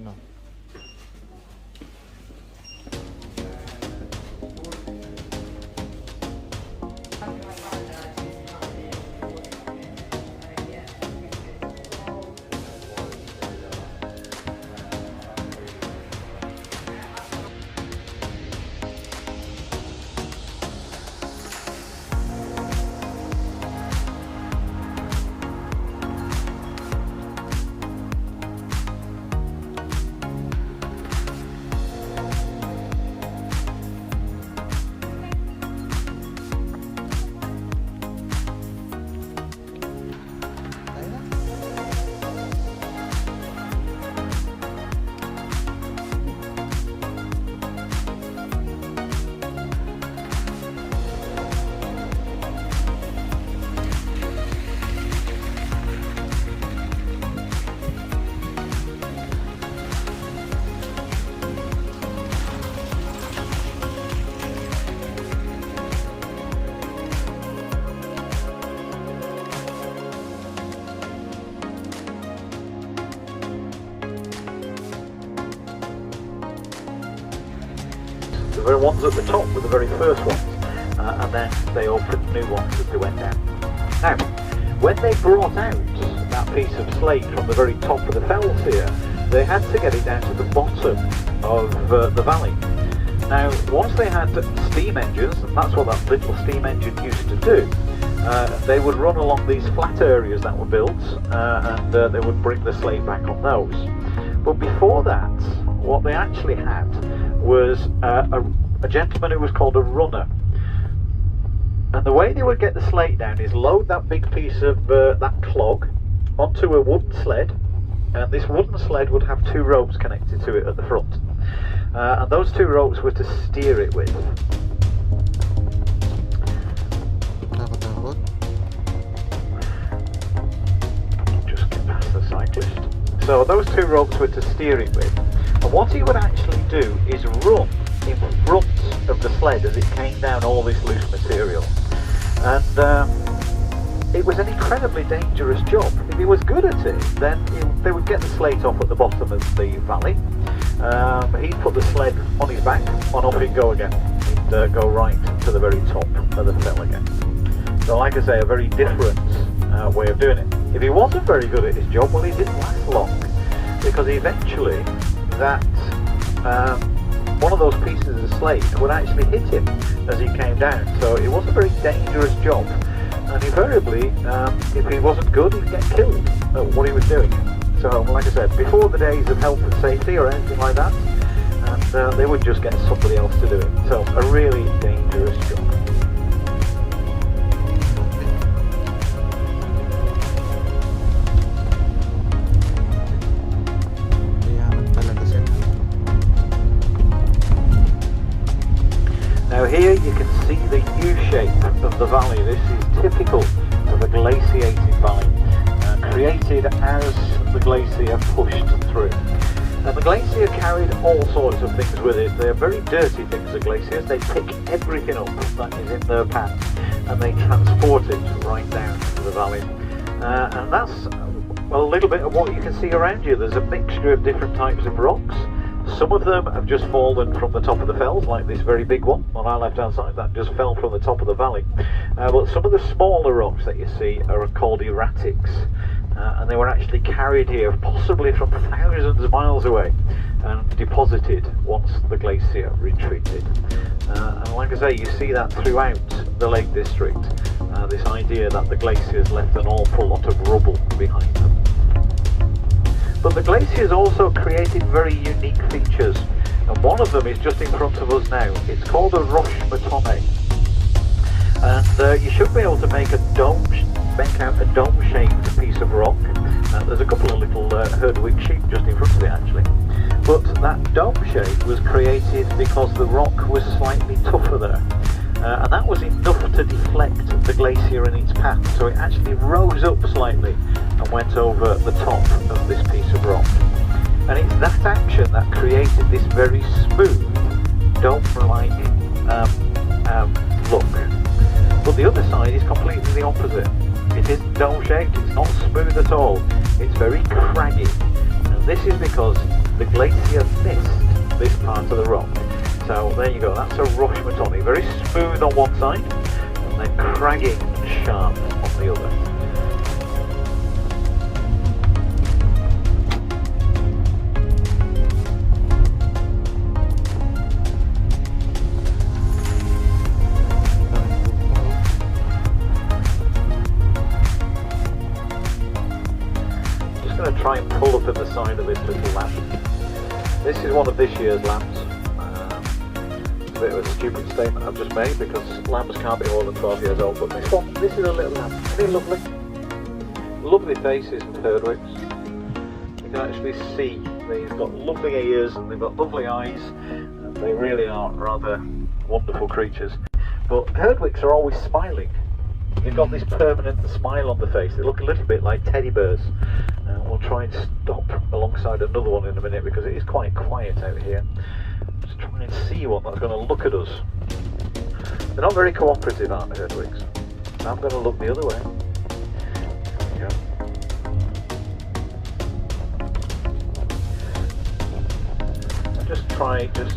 don't know. The very ones at the top were the very first ones, and then they opened new ones as they went down. Now, when they brought out that piece of slate from the very top of the fells here, they had to get it down to the bottom of the valley. Now, once they had steam engines, and that's what that little steam engine used to do, they would run along these flat areas that were built, and they would bring the slate back on those. But before that, what they actually had was a gentleman who was called a runner. And the way they would get the slate down is load that big piece of that clog onto a wooden sled, and this wooden sled would have two ropes connected to it at the front. And those two ropes were to steer it with. Just get past the cyclist. So those two ropes were to steer it with. And what he would actually do is run in front of the sled as it came down all this loose material. And it was an incredibly dangerous job. If he was good at it, then they would get the slate off at the bottom of the valley. He'd put the sled on his back, and off he'd go again. He'd go right to the very top of the fell again. So like I say, a very different way of doing it. If he wasn't very good at his job, well, he didn't last long, because eventually that one of those pieces of slate would actually hit him as he came down. So it was a very dangerous job, and invariably if he wasn't good, he'd get killed at what he was doing. So like I said, before the days of health and safety or anything like that, and they would just get somebody else to do it. So a really dangerous job. Now here you can see the U-shape of the valley. This is typical of a glaciated valley, created as the glacier pushed through. And the glacier carried all sorts of things with it. They're very dirty things, the glaciers. They pick everything up that is in their path and they transport it right down to the valley. And that's a little bit of what you can see around you. There's a mixture of different types of rocks. Some of them have just fallen from the top of the fells, like this very big one on our left hand side, that just fell from the top of the valley. But some of the smaller rocks that you see are called erratics, and they were actually carried here possibly from thousands of miles away and deposited once the glacier retreated. And like I say, you see that throughout the Lake District, this idea that the glaciers left an awful lot of rubble behind them. But the glaciers also created very unique features, and one of them is just in front of us now. It's called a roche-matonne, and you should be able to make out a dome-shaped piece of rock. There's a couple of little Herdwick sheep just in front of it actually, but that dome shape was created because the rock was slightly tougher there. And that was enough to deflect the glacier in its path, so it actually rose up slightly and went over the top of this piece of rock. And it's that action that created this very smooth, dome-like look. But the other side is completely the opposite. It isn't dome-shaped, it's not smooth at all, it's very craggy. And this is because the glacier missed this part of the rock. So there you go, that's a roche metonic, very smooth on one side and then craggy and sharp on the other. Try and pull up at the side of this little lamp. This is one of this year's lamps. It's a bit of a stupid statement I've just made because lamps can't be more than 12 years old, but this is a little lamp. Isn't it lovely? Lovely faces of Herdwicks. You can actually see they've got lovely ears and they've got lovely eyes, and they really are rather wonderful creatures. But Herdwicks are always smiling. They've got this permanent smile on the face. They look a little bit like teddy bears. We'll try and stop alongside another one in a minute because it is quite quiet out here. Just try and see one that's going to look at us. They're not very cooperative, aren't they, Herdwicks? I'm going to look the other way. There we go. Just try, just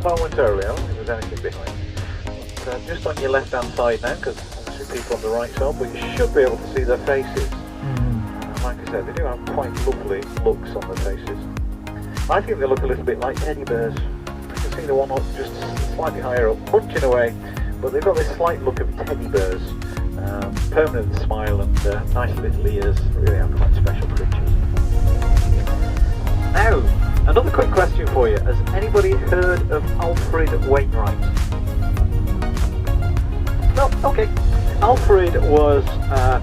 momentarily, I don't think there's anything behind. But, just on your left hand side now, because there's people on the right side, but you should be able to see their faces. Like I said, they do have quite lovely looks on their faces. I think they look a little bit like teddy bears. You can see the one up just slightly higher up, punching away, but they've got this slight look of teddy bears. Permanent smile and nice little ears. Really are quite special creatures. Now, another quick question for you. Has anybody heard of Alfred Wainwright? No? Okay. Alfred was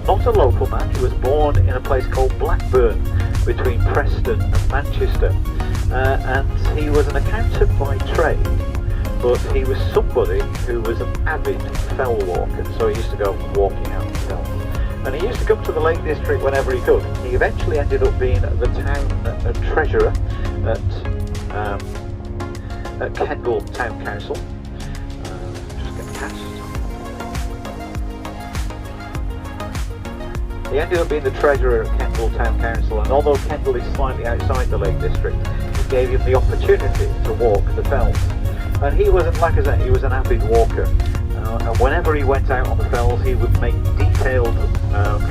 not a local man. He was born in a place called Blackburn between Preston and Manchester, and he was an accountant by trade, but he was somebody who was an avid fell walker, so he used to go walking out the fell, and he used to come to the Lake District whenever he could. He eventually ended up being the town treasurer at Kendal Town Council. Just get past. He ended up being the treasurer at Kendal Town Council, and although Kendal is slightly outside the Lake District, it gave him the opportunity to walk the fells. And he wasn't, like I said, he was an avid walker. And whenever he went out on the fells, he would make detailed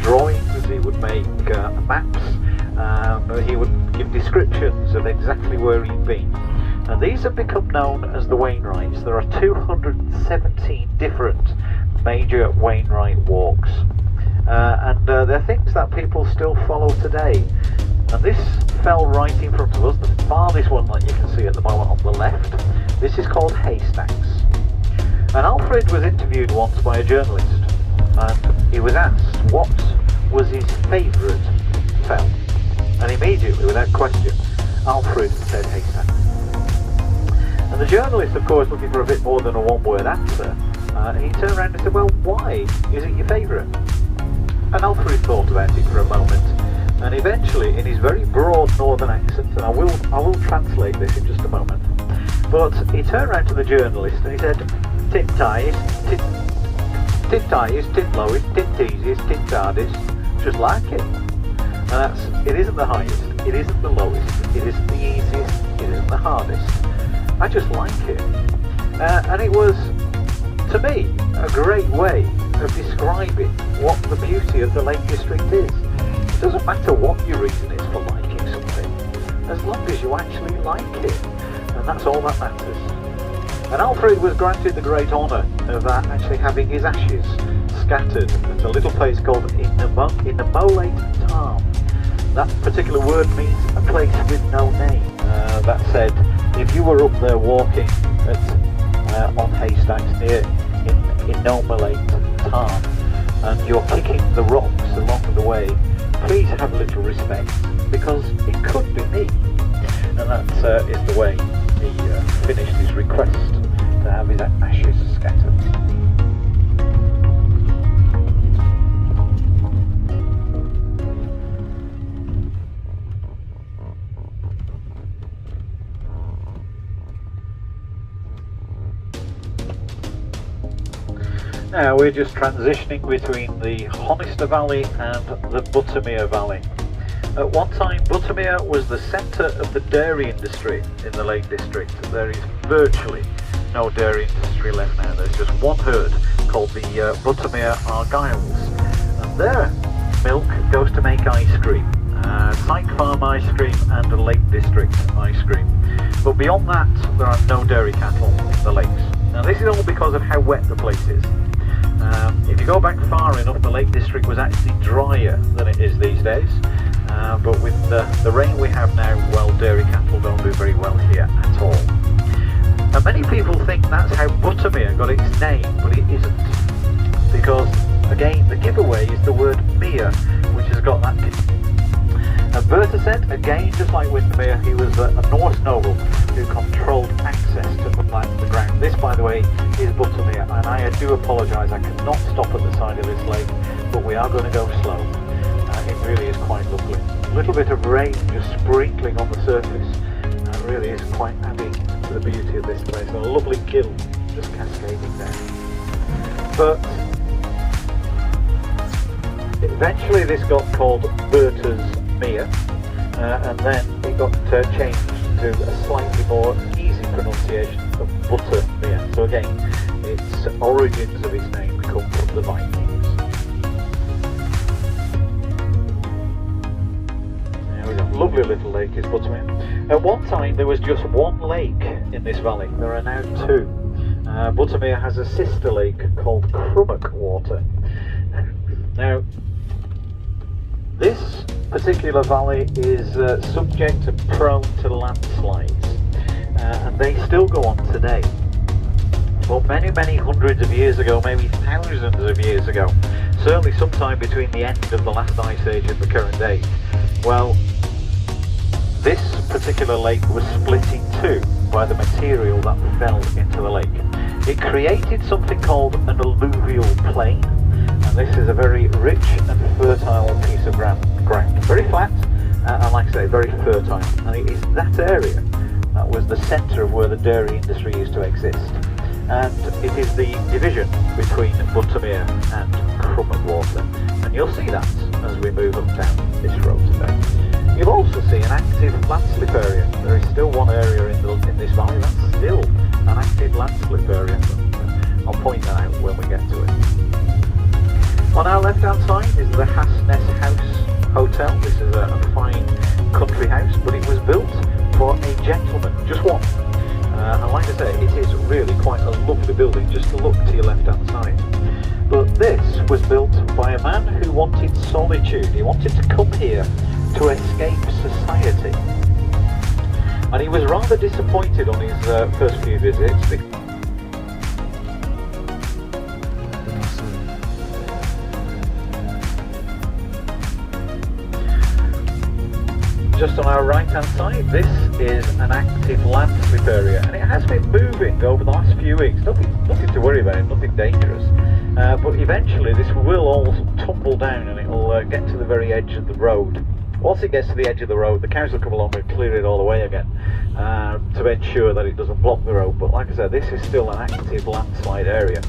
drawings, he would make maps, he would give descriptions of exactly where he'd been. And these have become known as the Wainwrights. There are 217 different major Wainwright walks. And they're things that people still follow today. And this fell right in front of us, the farthest one that you can see at the moment on the left. This is called Haystacks. And Alfred was interviewed once by a journalist, and he was asked what was his favourite fell. And immediately, without question, Alfred said Haystacks. And the journalist, of course, looking for a bit more than a one-word answer, he turned around and said, well, why is it your favourite? And Alfred thought about it for a moment, and eventually, in his very broad northern accent, and I will translate this in just a moment, but he turned around to the journalist and he said, "Tin ties, tin ties, tin lowest, tin teasiest, tin hardest, just like it." And it isn't the highest, it isn't the lowest, it isn't the easiest, it isn't the hardest. I just like it, and it was, to me, a great way of describing what the beauty of the Lake District is. It doesn't matter what your reason is for liking something, as long as you actually like it, and that's all that matters. And Alfred was granted the great honour of actually having his ashes scattered at a little place called Innemolate Tarn. That particular word means a place with no name. That said, if you were up there walking on Haystacks near Innemolate Tarn, and you're kicking the rocks along the way, please have a little respect, because it could be me. And that is the way he finished his request to have his ashes scattered. Now we're just transitioning between the Honister Valley and the Buttermere Valley. At one time, Buttermere was the centre of the dairy industry in the Lake District. There is virtually no dairy industry left now. There's just one herd called the Buttermere Argyles, and their milk goes to make ice cream, Sike Farm ice cream and a Lake District ice cream. But beyond that, there are no dairy cattle in the lakes. Now this is all because of how wet the place is. If you go back far enough, the Lake District was actually drier than it is these days. But with the rain we have now, well, dairy cattle don't do very well here at all. Now many people think that's how Buttermere got its name, but it isn't. Because, again, the giveaway is the word mere, which has got that. And Bertha said, again, just like Windermere, he was a Norse noble who controlled access to the ground. This, by the way, is Buttermere, and I do apologise, I cannot stop at the side of this lake, but we are going to go slow. It really is quite lovely. A little bit of rain just sprinkling on the surface, really is quite adding to the beauty of this place. And a lovely gill just cascading down. But eventually this got called Bertha's Mere, and then it got changed to a slightly more easy pronunciation of Buttermere. So again, its origins of its name come from the Vikings. Lovely little lake is Buttermere. At one time there was just one lake in this valley. There are now two. Buttermere has a sister lake called Crummock Water. Now this particular valley is subject and prone to landslides, and they still go on today. But many hundreds of years ago, maybe thousands of years ago, certainly sometime between the end of the last ice age and the current day, well, this particular lake was split in two by the material that fell into the lake. It created something called an alluvial plain, and this is a very rich and fertile piece of ground. Very flat, and like I say, very fertile. And it is that area that was the centre of where the dairy industry used to exist. And it is the division between Buttermere and Crummock Water. And you'll see that as we move up down this road today. You'll also see an active landslip area. There is still one area in this valley that's still an active landslip area. I'll point that out when we get to it. On our left hand side is the Hasness House Hotel. This is a fine country house, but it was built for a gentleman, just one. And like I say, it is really quite a lovely building. Just look to your left hand side. But this was built by a man who wanted solitude. He wanted to come here to escape society, and he was rather disappointed on his first few visits. Just on our right hand side, this is an active landslip area, and it has been moving over the last few weeks. Nothing to worry about, nothing dangerous, but eventually this will all tumble down and it will get to the very edge of the road. Once it gets to the edge of the road, the council come along and clear it all away again to ensure that it doesn't block the road. But like I said, this is still an active landslide area,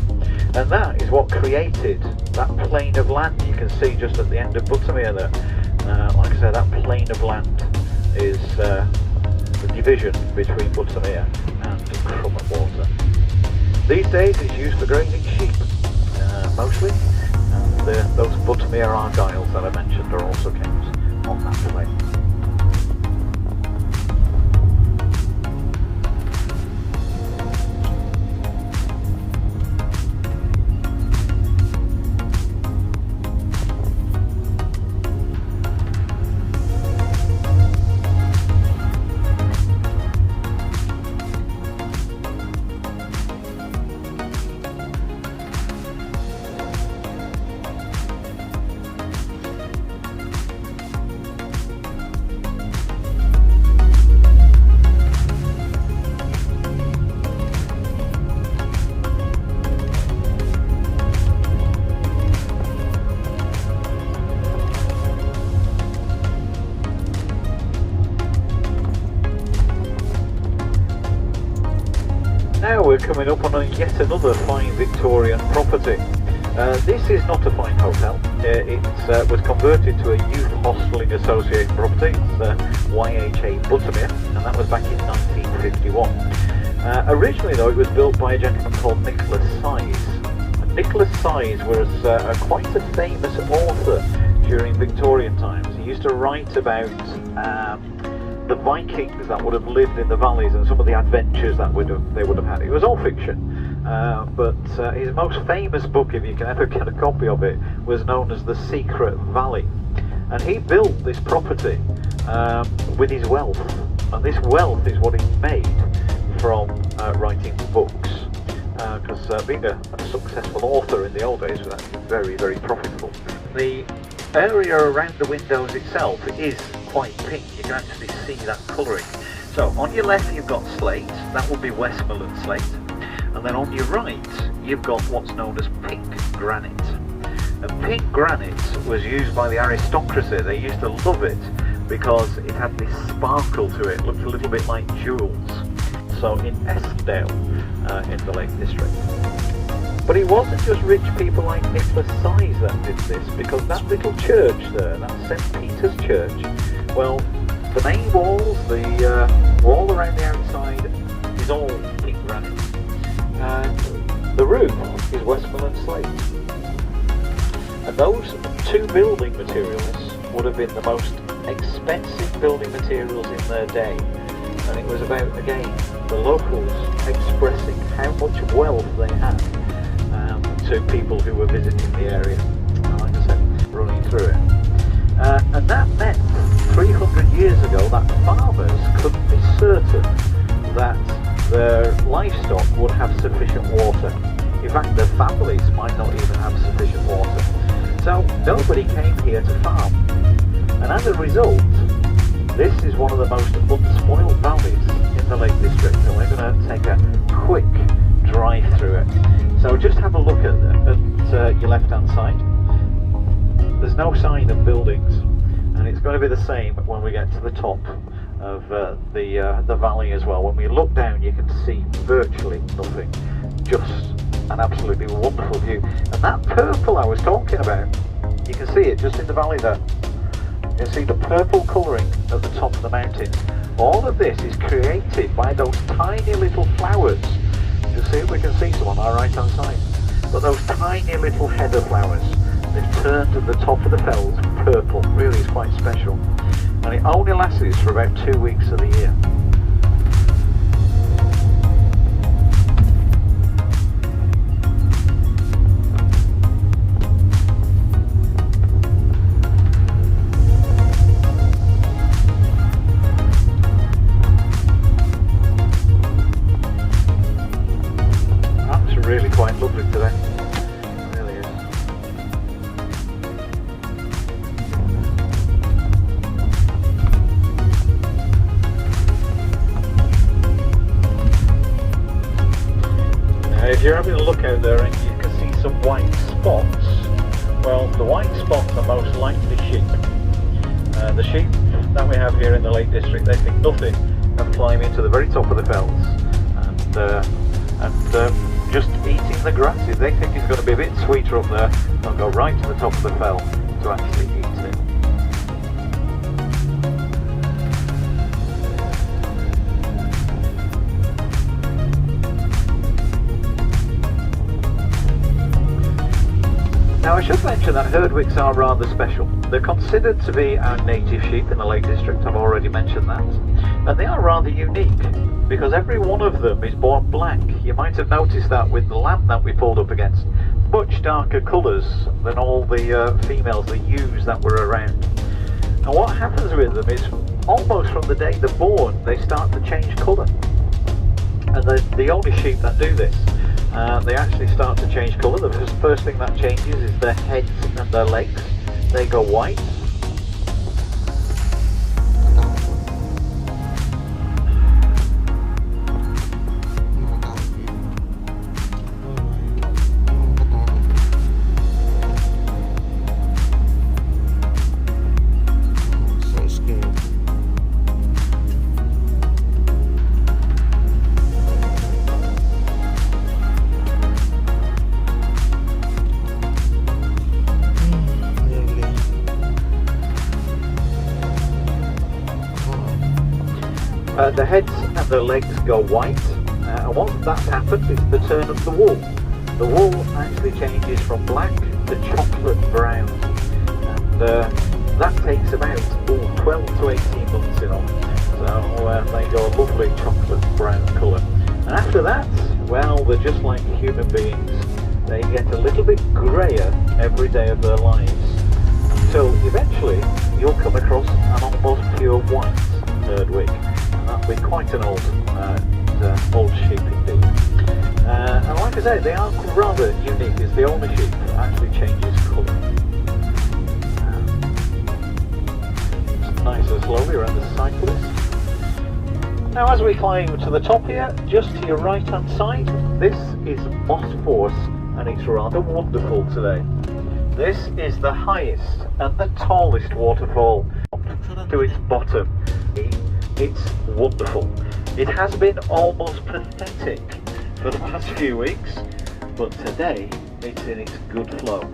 and that is what created that plain of land you can see just at the end of Buttermere there. Like I said, that plain of land is the division between Buttermere and Crummock Water. These days it's used for grazing sheep, mostly, and those Buttermere Argyles that I mentioned are also kept on that plain. Now we're coming up on yet another fine Victorian property. This is not a fine hotel, It was converted to a youth hosteling association property. It's YHA Buttermere, and that was back in 1951. Originally though, it was built by a gentleman called Nicholas Size. And Nicholas Size was quite a famous author during Victorian times. He used to write about the Vikings that would have lived in the valleys and some of the adventures that they would have had. It was all fiction. But his most famous book, if you can ever get a copy of it, was known as The Secret Valley. And he built this property with his wealth. And this wealth is what he made from writing books. Because being a successful author in the old days was actually very, very profitable. The area around the windows itself is quite pink. You can actually see that colouring. So on your left you've got slate, that will be Westmorland slate. And then on your right, you've got what's known as pink granite. And pink granite was used by the aristocracy. They used to love it because it had this sparkle to it, looked a little bit like jewels. So in Eskdale, in the Lake District. But it wasn't just rich people like Nicholas Size that did this, because that little church there, that St. Peter's Church, well, the main walls, the wall around the outside is all pink granite. And the roof is Westmorland slate. And those two building materials would have been the most expensive building materials in their day. And it was about, again, the locals expressing how much wealth they had to people who were visiting the area. And like I said, running through it. And that meant 300 years ago that farmers couldn't be certain that their livestock would have sufficient water. In fact, their families might not even have sufficient water. So nobody came here to farm. And as a result, this is one of the most unspoiled valleys in the Lake District, and we're going to take a quick drive through it. So just have a look at your left hand side. There's no sign of buildings, and it's going to be the same when we get to the top of the valley as well. When we look down, you can see virtually nothing, just an absolutely wonderful view. And that purple I was talking about, you can see it just in the valley there. You can see the purple colouring at the top of the mountain. All of this is created by those tiny little flowers. You see, we can see some on our right hand side. But those tiny little heather flowers, they've turned at the top of the fells purple. Really is quite special. And it only lasts for about 2 weeks of the year. Really quite lovely today. It really is. Now if you're having a look out there and you can see some white spots, well, the white spots are most likely sheep. The sheep that we have here in the Lake District, they think nothing of climbing to the very top of the fells and just eating the grasses. They think it's going to be a bit sweeter up there. They'll go right to the top of the fell to actually eat it. Now I should mention that Herdwicks are rather special. They're considered to be our native sheep in the Lake District, I've already mentioned that. And they are rather unique, because every one of them is born black. You might have noticed that with the lamb that we pulled up against. Much darker colours than all the females, the ewes that were around. And what happens with them is, almost from the day they're born, they start to change colour. And they're the only sheep that do this. They actually start to change colour. The first thing that changes is their heads and their legs. They go white. The heads and the legs go white, and once that's happened, it's the turn of the wool. The wool actually changes from black to chocolate brown, and that takes about 12 to 18 months in all. So they go a lovely chocolate brown colour. And after that, well, they're just like human beings. They get a little bit greyer every day of their lives, until eventually you'll come across an almost pure white Herdwick. And that'll be quite an old sheep indeed. And like I said, they are rather unique, as the older sheep actually changes colour. It's nice and slowly around the cyclist. Now as we climb to the top here, just to your right hand side, this is Moss Force, and it's rather wonderful today. This is the highest and the tallest waterfall to its bottom. It's wonderful. It has been almost pathetic for the past few weeks, but today it's in its good flow.